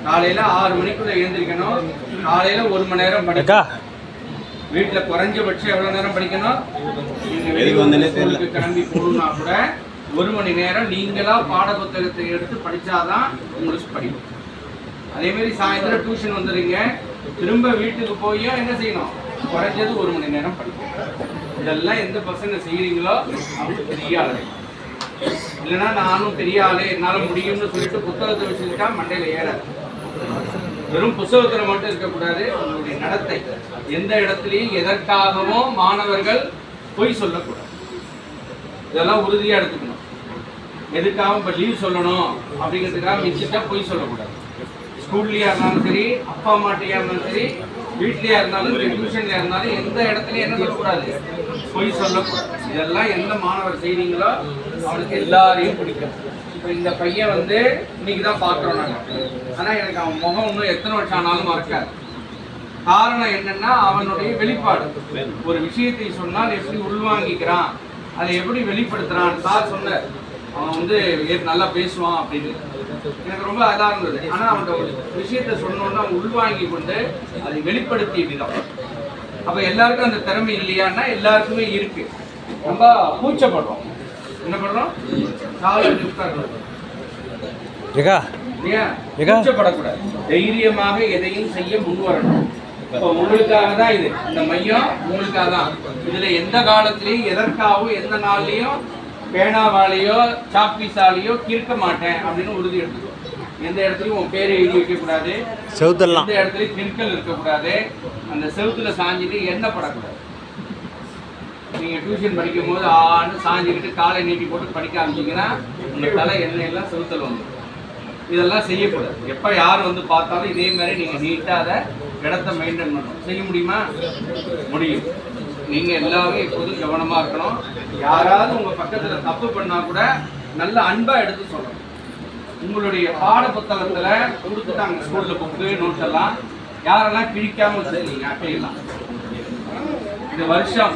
காலையில 6 மணிக்குள்ள எழுந்திருக்கணும். காலையில 1 மணி நேரம் படிக்கணும். வீட்டுல குறைஞ்சபட்சம் எவ்வளவு நேரம் படிக்கணும்? நீங்க கிளம்பி போகணும்னா கூட 1 மணி நேரம் நீங்களா பாட புத்தகத்தை எடுத்து படிச்சாதான் உங்களுக்கு படிக்கும். அதே மாதிரி சாயந்தரம் டியூஷன் வந்துடுங்க. திரும்ப வீட்டுக்கு போய் என்ன செய்யணும்? குறைஞ்சது 1 மணி நேரம் படிக்கணும். இதெல்லாம் எந்த பசங்க செய்யறீங்களோ அவங்க பெரிய ஆளு. இல்லைன்னா நானும் பெரிய ஆளு, என்னால முடியும்னு சொல்லிட்டு புத்தகத்தை வச்சுக்கிட்டா மண்டையில ஏறாது. வெறும் புத்தகத்தில் மட்டும் இருக்கக்கூடாது. உங்களுடைய நடத்தை எந்த இடத்துலையும் எதற்காகவும் மாணவர்கள் பொய் சொல்லக்கூடாது. இதெல்லாம் உறுதியா எடுத்துக்கணும். எதுக்காகவும் இப்போ லீவ் சொல்லணும் அப்படிங்கிறதுக்காக மிச்சிட்டா பொய் சொல்லக்கூடாது. ஸ்கூல்லையா இருந்தாலும் சரி, அப்பா அம்மாட்டையா இருந்தாலும் சரி, வீட்லையா இருந்தாலும் டியூஷன்லையா இருந்தாலும் எந்த இடத்துலையும் என்ன சொல்லக்கூடாது? பொய் சொல்லக்கூடாது. இதெல்லாம் எந்த மாணவர் செய்றீங்களோ அவனுக்கு எல்லாரையும் பிடிக்கும். இப்போ இந்த பையன் வந்து இன்னைக்கு தான் பார்க்குறோம் நாங்கள். ஆனால் எனக்கு அவன் முகம் இன்னும் எத்தனை வருஷம் ஆனாலும் மறக்காது. காரணம் என்னன்னா அவனுடைய வெளிப்பாடு. ஒரு விஷயத்தை சொன்னால் எப்படி உள்வாங்கிக்கிறான், அதை எப்படி வெளிப்படுத்துறான். சார் சொன்னார் அவன் வந்து நல்லா பேசுவான் அப்படின்னு. எனக்கு ரொம்ப இதாக இருந்தது. ஆனால் அவன் ஒரு விஷயத்தை சொன்னோன்னா அவன் உள்வாங்கி கொண்டு அதை வெளிப்படுத்திய விதம். அப்போ எல்லாருக்கும் அந்த திறமை இல்லையான்னா எல்லாருக்குமே இருக்கு. ரொம்ப கூச்சப்படுறோம். என்ன பண்றோம்? கூச்சப்படக்கூடாது. தைரியமாக எதையும் செய்ய முன்வரணும். இப்போ உங்களுக்காக தான் இது, இந்த மையம் உங்களுக்காக தான். இதுல எந்த காலத்திலையும் எதற்காகவும் எந்த நாள்லயும் பேனாவாலேயோ சாப்பீஸாலேயோ கிறுக்க மாட்டேன் அப்படின்னு உறுதி எடுத்துக்கோ. எந்த இடத்துலையும் உன் பேரை எழுதி வைக்கக்கூடாது. செவுத்தெல்லாம் எந்த இடத்துலையும் கிறுக்கல் இருக்கக்கூடாது. அந்த செவுத்துல சாஞ்சிட்டு எண்ணப்படக்கூடாது. நீங்க டியூஷன் படிக்கும் போது ஆன்னு சாஞ்சிக்கிட்டு காலை நீட்டி போட்டு படிக்க ஆரம்பிச்சிங்கன்னா உங்க தலை எண்ணெய் எல்லாம் செவுத்தல் வந்து இதெல்லாம் செய்யக்கூடாது. எப்போ யார் வந்து பார்த்தாலும் இதே மாதிரி நீங்கள் நீட்டாக அதை இடத்த மெயின்டைன் பண்ணணும். செய்ய முடியுமா? முடியும். நீங்கள் எல்லாரும் எப்போதும் கவனமாக இருக்கணும். யாராவது உங்கள் பக்கத்தில் தப்பு பண்ணால் கூட நல்ல அன்பாக எடுத்து சொல்லணும். உங்களுடைய பாட புத்தகத்தில் கொடுத்துட்டாங்க ஸ்கூலில் புக்கு நோட்டெல்லாம், யாரெல்லாம் கிழிக்காமல் வச்சுருக்கீங்க அட்டையெல்லாம் இந்த வருஷம்